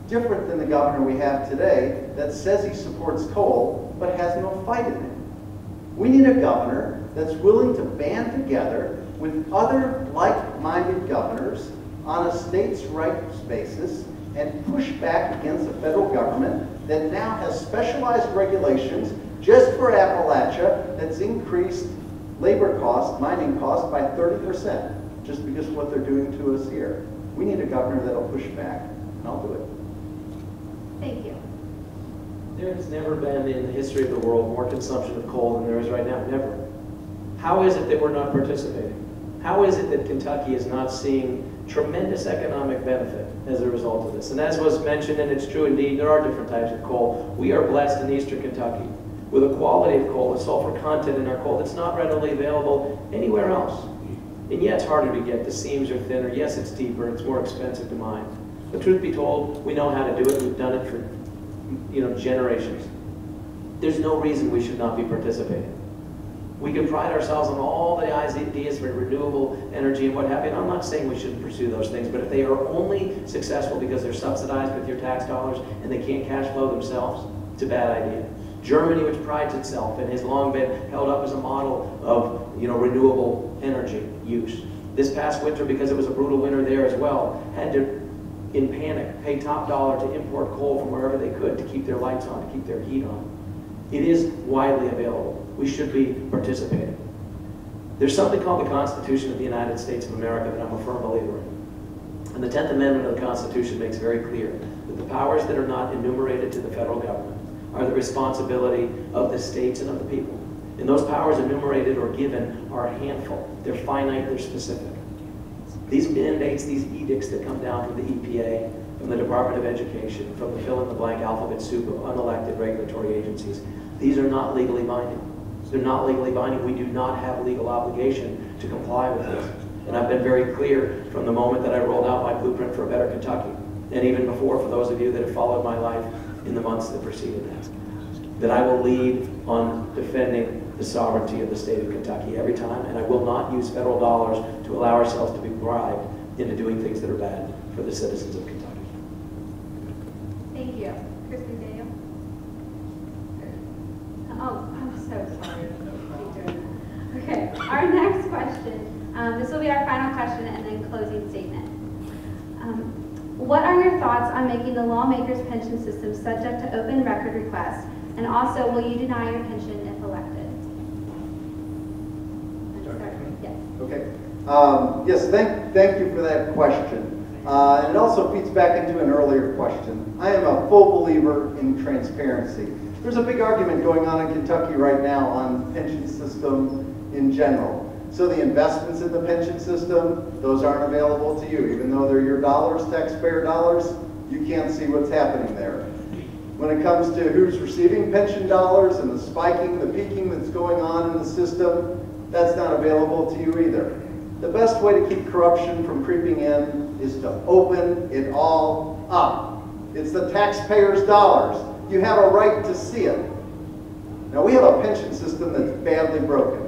different than the governor we have today, that says he supports coal, but has no fight in it. We need a governor that's willing to band together with other like-minded governors on a states' rights basis and push back against the federal government that now has specialized regulations just for Appalachia that's increased labor costs, mining costs by 30%. just because of what they're doing to us here. We need a governor that'll push back, and I'll do it. Thank you. There's never been in the history of the world more consumption of coal than there is right now. Never. How is it that we're not participating? How is it that Kentucky is not seeing tremendous economic benefit as a result of this? And as was mentioned, and it's true indeed, there are different types of coal. We are blessed in eastern Kentucky with a quality of coal, a sulfur content in our coal that's not readily available anywhere else. And yeah, it's harder to get. The seams are thinner. Yes, it's deeper. It's more expensive to mine. But truth be told, we know how to do it. We've done it for, generations. There's no reason we should not be participating. We can pride ourselves on all the ideas for renewable energy and what have you. And I'm not saying we shouldn't pursue those things, but if they are only successful because they're subsidized with your tax dollars and they can't cash flow themselves, it's a bad idea. Germany, which prides itself and has long been held up as a model of renewable energy use. This past winter, because it was a brutal winter there as well, had to, in panic, pay top dollar to import coal from wherever they could to keep their lights on, to keep their heat on. It is widely available. We should be participating. There's something called the Constitution of the United States of America that I'm a firm believer in. And the 10th Amendment of the Constitution makes very clear that the powers that are not enumerated to the federal government are the responsibility of the states and of the people. And those powers enumerated or given are a handful. They're finite, they're specific. These mandates, these edicts that come down from the EPA, from the Department of Education, from the fill-in-the-blank alphabet soup of unelected regulatory agencies, these are not legally binding. They're not legally binding. We do not have legal obligation to comply with this. And I've been very clear from the moment that I rolled out my blueprint for a better Kentucky, and even before for those of you that have followed my life in the months that preceded that I will lead on defending the sovereignty of the state of Kentucky every time, and I will not use federal dollars to allow ourselves to be bribed into doing things that are bad for the citizens of Kentucky. Thank you. Chris McDaniel. Oh, I'm so sorry. Okay, our next question. This will be our final question and then closing statement. What are your thoughts on making the lawmakers' pension system subject to open record requests? And also, will you deny your pension if elected? Yes. Okay. Yes, thank you for that question. And it also feeds back into an earlier question. I am a full believer in transparency. There's a big argument going on in Kentucky right now on the pension system in general. So the investments in the pension system, those aren't available to you. Even though they're your dollars, taxpayer dollars, you can't see what's happening there. When it comes to who's receiving pension dollars and the spiking, the peaking that's going on in the system, that's not available to you either. The best way to keep corruption from creeping in is to open it all up. It's the taxpayers' dollars. You have a right to see it. Now, we have a pension system that's badly broken.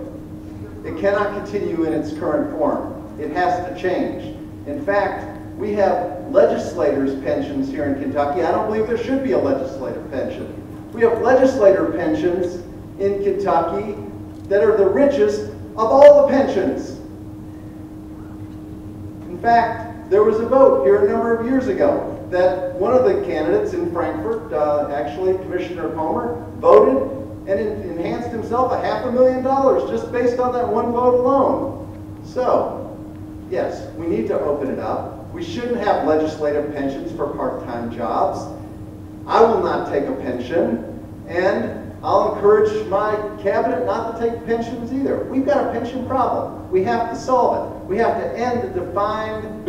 It cannot continue in its current form. It has to change. In fact, we have legislators' pensions here in Kentucky. I don't believe there should be a legislator pension. We have legislator pensions in Kentucky that are the richest of all the pensions. In fact, there was a vote here a number of years ago that one of the candidates in Frankfurt, actually Commissioner Palmer, voted and enhanced himself $500,000 just based on that one vote alone. So, yes, we need to open it up. We shouldn't have legislative pensions for part-time jobs. I will not take a pension, and I'll encourage my cabinet not to take pensions either. We've got a pension problem. We have to solve it. We have to end the defined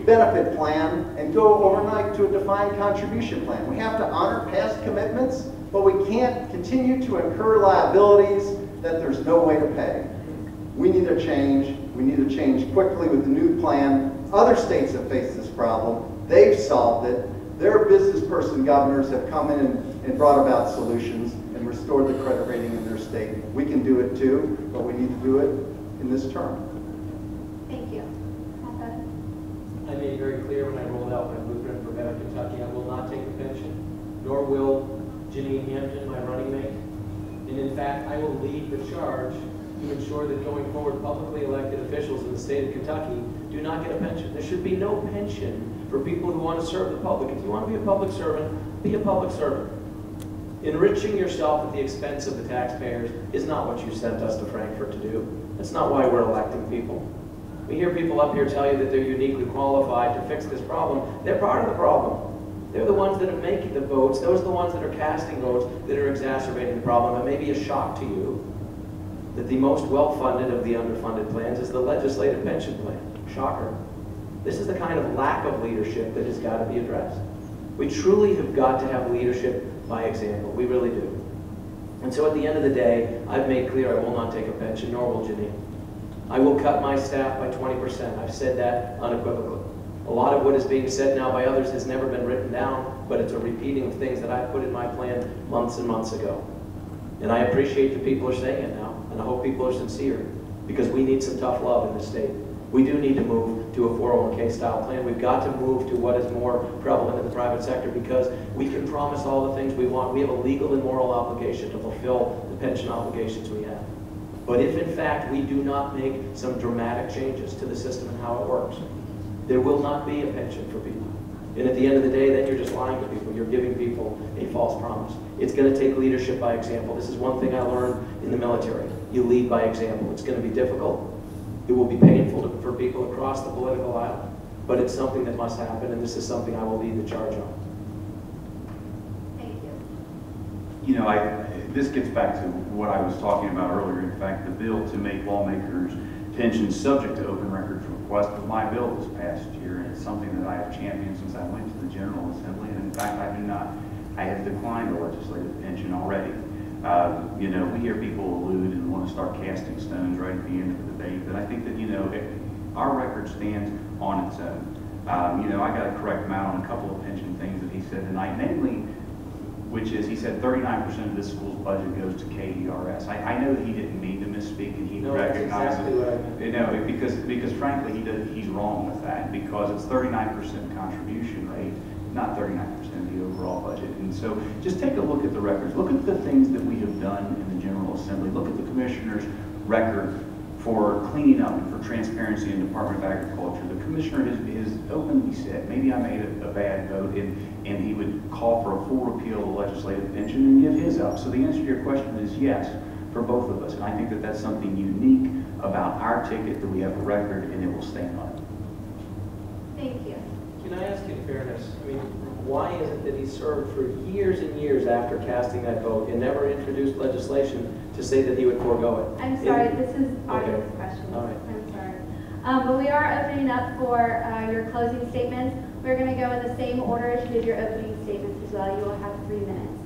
benefit plan and go overnight to a defined contribution plan. We have to honor past commitments, but we can't continue to incur liabilities that there's no way to pay. We need a change. We need to change quickly with the new plan. Other states have faced this problem. They've solved it. Their business person governors have come in and brought about solutions and restored the credit rating in their state. We can do it too, but we need to do it in this term. Thank you. I made very clear when I rolled out my blueprint for Better Kentucky, I will not take a pension, nor will Janine Hampton, my running mate. And in fact, I will lead the charge to ensure that going forward, publicly elected officials in the state of Kentucky do not get a pension. There should be no pension for people who want to serve the public. If you want to be a public servant, be a public servant. Enriching yourself at the expense of the taxpayers is not what you sent us to Frankfurt to do. That's not why we're electing people. We hear people up here tell you that they're uniquely qualified to fix this problem. They're part of the problem. They're the ones that are making the votes. Those are the ones that are casting votes that are exacerbating the problem. It may be a shock to you that the most well-funded of the underfunded plans is the legislative pension plan. Shocker. This is the kind of lack of leadership that has got to be addressed. We truly have got to have leadership by example. We really do. And so at the end of the day, I've made clear I will not take a pension, nor will Janine. I will cut my staff by 20%. I've said that unequivocally. A lot of what is being said now by others has never been written down, but it's a repeating of things that I put in my plan months and months ago. And I appreciate that people are saying it now, and I hope people are sincere, because we need some tough love in this state. We do need to move to a 401k style plan. We've got to move to what is more prevalent in the private sector, because we can promise all the things we want. We have a legal and moral obligation to fulfill the pension obligations we have. But if in fact we do not make some dramatic changes to the system and how it works, there will not be a pension for people. And at the end of the day, then you're just lying to people. You're giving people a false promise. It's going to take leadership by example. This is one thing I learned in the military. You lead by example. It's going to be difficult. It will be painful for people across the political aisle, but it's something that must happen, and this is something I will lead the charge on. Thank you. You know, this gets back to what I was talking about earlier. In fact, the bill to make lawmakers' pensions subject to open records request was my bill this past year, and it's something that I have championed since I went to the General Assembly, and in fact, I have declined a legislative pension already. You know, we hear people allude and want to start casting stones right at the end of the debate, but I think that, you know, our record stands on its own. You know, I got to correct him out on a couple of pension things that he said tonight, namely, which is, he said 39% of this school's budget goes to KERS. I know that he didn't mean to misspeak, and he recognizes exactly what I meant. You know, because frankly, he's wrong with that, because it's 39% contribution rate, not 39% of the overall budget. And so just take a look at the records. Look at the things that we have done in the General Assembly. Look at the Commissioner's record for cleaning up and for transparency in the Department of Agriculture. The Commissioner has openly said, maybe I made a bad vote, and he would call for a full repeal of the legislative pension and give his up. So the answer to your question is yes, for both of us. And I think that that's something unique about our ticket, that we have a record and it will stand on it. Thank you. Can I ask in fairness, I mean, why is it that he served for years and years after casting that vote and never introduced legislation to say that he would forego it? I'm sorry, this is audience Okay. questions. All right. I'm sorry. But we are opening up for your closing statements. We're going to go in the same order as you did your opening statements as well. You will have 3 minutes.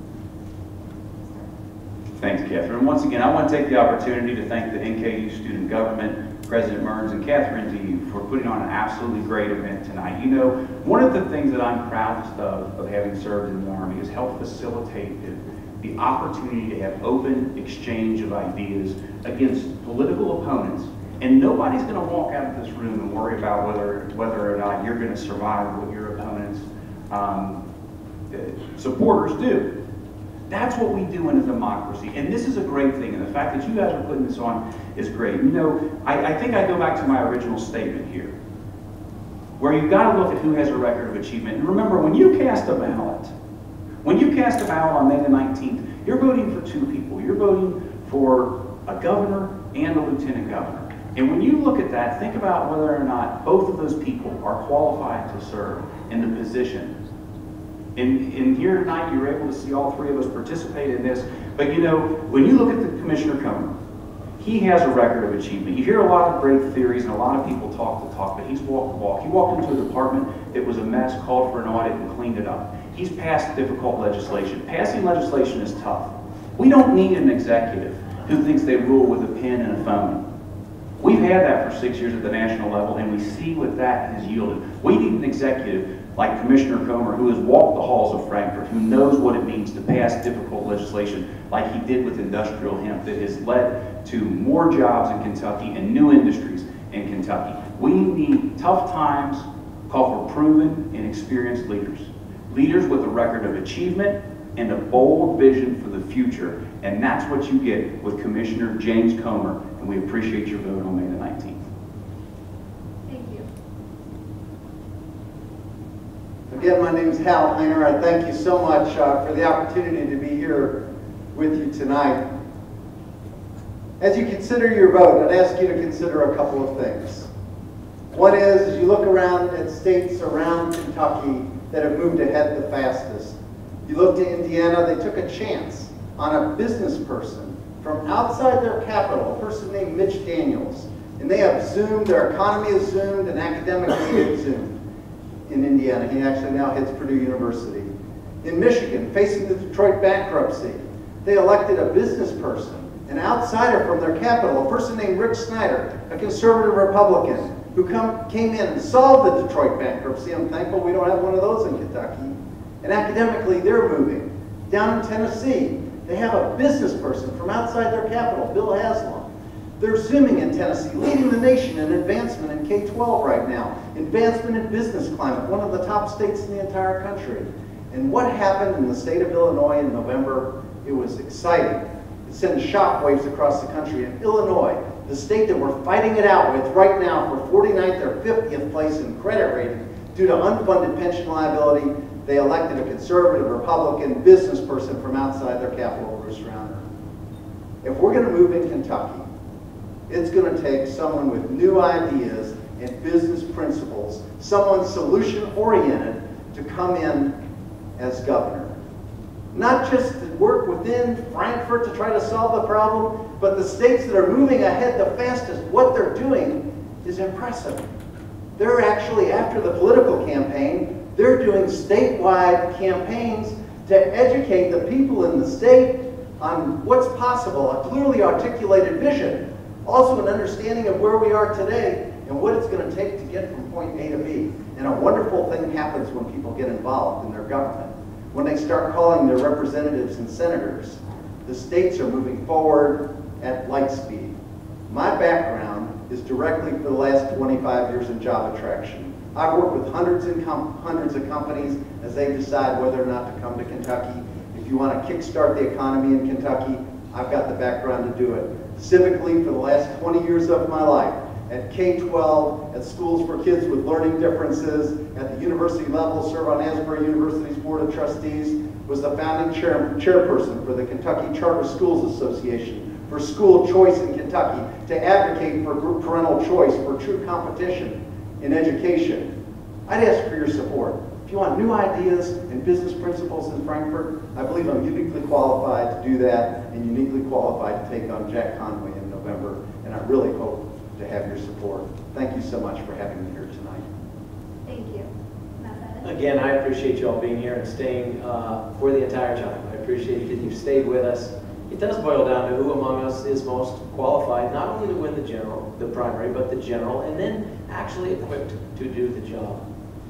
Thanks, Catherine. Once again, I want to take the opportunity to thank the NKU student government, President Mearns and Catherine Deeb, for putting on an absolutely great event tonight. You know, one of the things that I'm proudest of having served in the Army is help facilitate the opportunity to have open exchange of ideas against political opponents. And nobody's going to walk out of this room and worry about whether or not you're going to survive what your opponent's supporters do. That's what we do in a democracy, and this is a great thing, and the fact that you guys are putting this on is great. You know, I think I go back to my original statement here, where you've got to look at who has a record of achievement. And remember, when you cast a ballot on May the 19th, you're voting for 2 people. You're voting for a governor and a lieutenant governor. And when you look at that, think about whether or not both of those people are qualified to serve in the position. And here tonight, you were able to see all 3 of us participate in this. But you know, when you look at the Commissioner Comer, he has a record of achievement. You hear a lot of great theories, and a lot of people talk the talk, but he's walked the walk. He walked into a department that was a mess, called for an audit, and cleaned it up. He's passed difficult legislation. Passing legislation is tough. We don't need an executive who thinks they rule with a pen and a phone. We've had that for 6 years at the national level, and we see what that has yielded. We need an executive like Commissioner Comer, who has walked the halls of Frankfurt, who knows what it means to pass difficult legislation like he did with industrial hemp, that has led to more jobs in Kentucky and new industries in Kentucky. We need tough times, call for proven and experienced leaders. Leaders with a record of achievement and a bold vision for the future. And that's what you get with Commissioner James Comer, and we appreciate your vote on May the 19th. Again, my name is Hal Hiner. I thank you so much for the opportunity to be here with you tonight. As you consider your vote, I'd ask you to consider a couple of things. One is you look around at states around Kentucky that have moved ahead the fastest. You look to Indiana, they took a chance on a business person from outside their capital, a person named McDaniel. And they have zoomed, their economy has zoomed, and academically they've zoomed. In Indiana, he actually now heads Purdue University. In Michigan, facing the Detroit bankruptcy, they elected a business person, an outsider from their capital, a person named Rick Snyder, a conservative Republican, who came in and solved the Detroit bankruptcy. I'm thankful we don't have one of those in Kentucky. And academically, they're moving. Down in Tennessee, they have a business person from outside their capital, Bill Haslam. They're zooming in Tennessee, leading the nation in advancement in K-12 right now. Advancement in business climate, one of the top states in the entire country. And what happened in the state of Illinois in November, it was exciting. It sent shockwaves across the country. In Illinois, the state that we're fighting it out with right now for 49th or 50th place in credit rating due to unfunded pension liability, they elected a conservative Republican business person from outside their capital, Bruce Rauner. If we're going to move in Kentucky, it's going to take someone with new ideas and business principles, someone solution-oriented to come in as governor. Not just to work within Frankfurt to try to solve the problem, but the states that are moving ahead the fastest, what they're doing is impressive. They're actually, after the political campaign, they're doing statewide campaigns to educate the people in the state on what's possible, a clearly articulated vision, also an understanding of where we are today and what it's going to take to get from point A to B. And a wonderful thing happens when people get involved in their government. When they start calling their representatives and senators, the states are moving forward at light speed. My background is directly for the last 25 years in job attraction. I've worked with hundreds of companies as they decide whether or not to come to Kentucky. If you want to kickstart the economy in Kentucky, I've got the background to do it. Civically, for the last 20 years of my life, at K-12, at schools for kids with learning differences, at the university level, serve on Asbury University's Board of Trustees, was the founding chairperson for the Kentucky Charter Schools Association, for school choice in Kentucky, to advocate for parental choice, for true competition in education. I'd ask for your support. If you want new ideas and business principles in Frankfurt, I believe I'm uniquely qualified to do that and uniquely qualified to take on Jack Conway in November, and I really hope to have your support. Thank you so much for having me here tonight. Thank you. Bevin. Again, I appreciate you all being here and staying for the entire time. I appreciate that you've stayed with us. It does boil down to who among us is most qualified, not only to win the primary, but the general, and then actually equipped to do the job.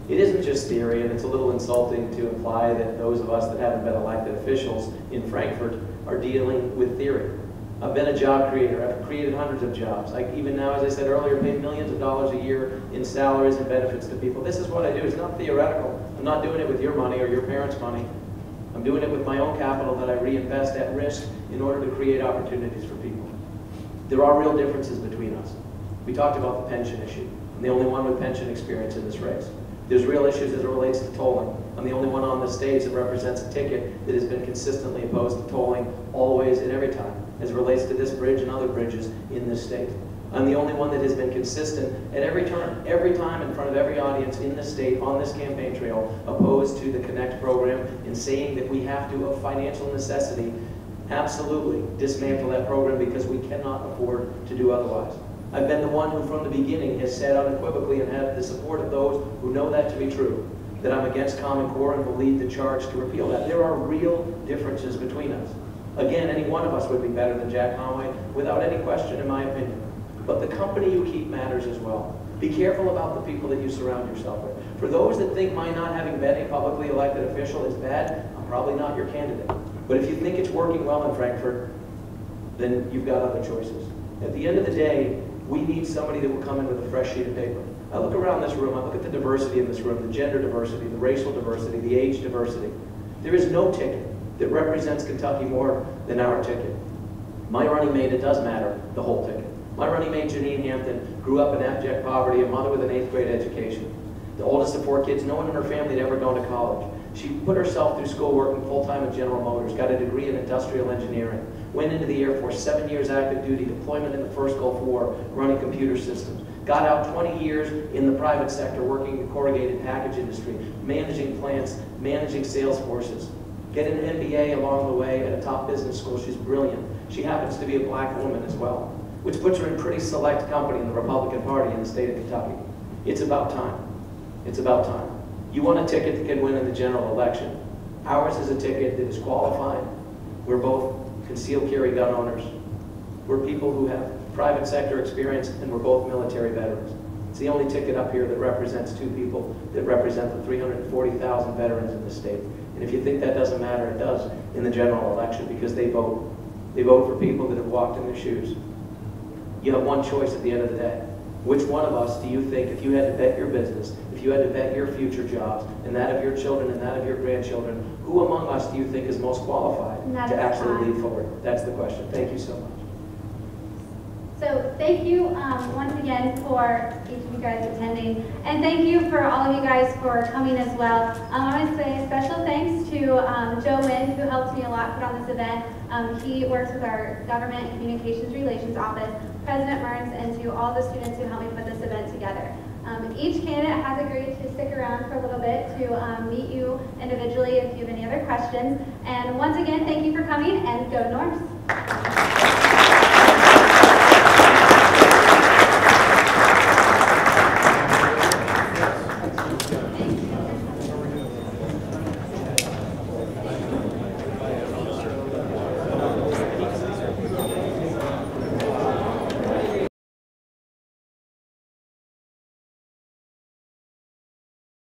It isn't just theory, and it's a little insulting to imply that those of us that haven't been elected officials in Frankfurt are dealing with theory. I've been a job creator. I've created hundreds of jobs. I even now, as I said earlier, pay millions of dollars a year in salaries and benefits to people. This is what I do. It's not theoretical. I'm not doing it with your money or your parents' money. I'm doing it with my own capital that I reinvest at risk in order to create opportunities for people. There are real differences between us. We talked about the pension issue. I'm the only one with pension experience in this race. There's real issues as it relates to tolling. I'm the only one on the stage that represents a ticket that has been consistently opposed to tolling always and every time, as it relates to this bridge and other bridges in this state. I'm the only one that has been consistent at every turn, every time in front of every audience in this state, on this campaign trail, opposed to the Connect program and saying that we have to, of financial necessity, absolutely dismantle that program because we cannot afford to do otherwise. I've been the one who from the beginning has said unequivocally and had the support of those who know that to be true, that I'm against Common Core and will lead the charge to repeal that. There are real differences between us. Again, any one of us would be better than Jack Conway, without any question, in my opinion. But the company you keep matters as well. Be careful about the people that you surround yourself with. For those that think my not having been a publicly elected official is bad, I'm probably not your candidate. But if you think it's working well in Frankfurt, then you've got other choices. At the end of the day, we need somebody that will come in with a fresh sheet of paper. I look around this room, I look at the diversity in this room, the gender diversity, the racial diversity, the age diversity. There is no ticket that represents Kentucky more than our ticket. My running mate, it does matter, the whole ticket. My running mate, Janine Hampton, grew up in abject poverty, a mother with an 8th grade education. The oldest of 4 kids, no one in her family had ever gone to college. She put herself through school working full-time at General Motors, got a degree in industrial engineering, went into the Air Force, 7 years active duty, deployment in the first Gulf War, running computer systems. got out 20 years in the private sector working in the corrugated package industry, managing plants, managing sales forces. Get an MBA along the way at a top business school. She's brilliant. She happens to be a black woman as well, which puts her in pretty select company in the Republican Party in the state of Kentucky. It's about time. It's about time. You want a ticket that can win in the general election. Ours is a ticket that is qualified. We're both concealed carry gun owners. We're people who have private sector experience, and we're both military veterans. It's the only ticket up here that represents two people that represent the 340,000 veterans in the state. And if you think that doesn't matter, it does in the general election, because they vote. They vote for people that have walked in their shoes. You have one choice at the end of the day. Which one of us do you think, if you had to bet your business, if you had to bet your future jobs, and that of your children and that of your grandchildren, who among us do you think is most qualified to actually lead forward? That's the question. Thank you so much. So thank you once again for each of you guys attending, and thank you for all of you guys for coming as well. I want to say a special thanks to Joe Wynn, who helped me a lot put on this event. He works with our Government and Communications Relations Office, President Burns, and to all the students who helped me put this event together. Each candidate has agreed to stick around for a little bit to meet you individually if you have any other questions. And once again, thank you for coming, and go North.